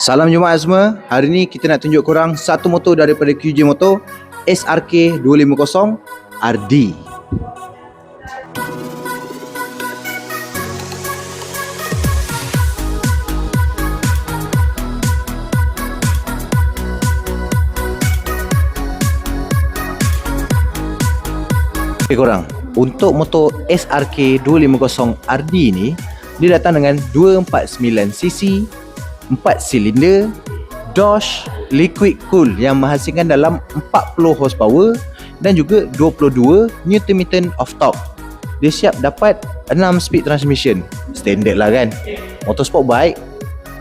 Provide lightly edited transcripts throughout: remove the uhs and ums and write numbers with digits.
Salam Jumaat semua. Hari ni kita nak tunjuk korang satu motor daripada QJ Motor SRK 250 RD. Okay korang, untuk motor SRK 250 RD ni, dia datang dengan 249cc, 4 silinder, Dodge liquid cool yang menghasilkan dalam 40 horsepower dan juga 22 Nm of torque. Dia siap dapat 6 speed transmission. Standard lah kan, motorsport bike.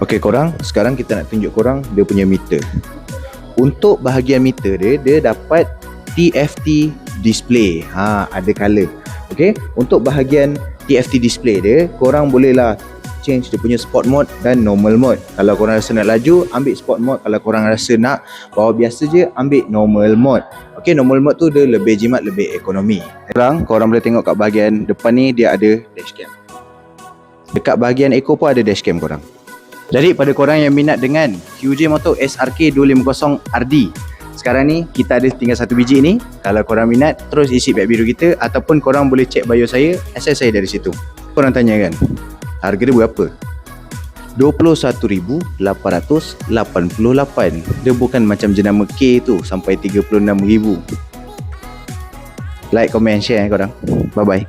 Ok korang, sekarang kita nak tunjuk korang dia punya meter. Untuk bahagian meter dia, dia dapat TFT display. Ada color. Ok, untuk bahagian TFT display dia, korang boleh lah change dia punya sport mode dan normal mode. Kalau korang rasa nak laju, ambil sport mode. Kalau korang rasa nak bawa biasa je, ambil normal mode. Ok, normal mode tu dia lebih jimat, lebih ekonomi. Korang boleh tengok kat bahagian depan ni, dia ada dashcam. Dekat bahagian eco pun ada dashcam korang. Jadi pada korang yang minat dengan QJ Motor SRK 250 RD, sekarang ni kita ada tinggal satu biji ni. Kalau korang minat, terus isi beg biru kita, ataupun korang boleh check bio saya, access saya dari situ. Korang tanya kan, harga dia berapa? 21,888. Dia bukan macam jenama K tu sampai 36,000. Like, comment, share korang. Bye bye.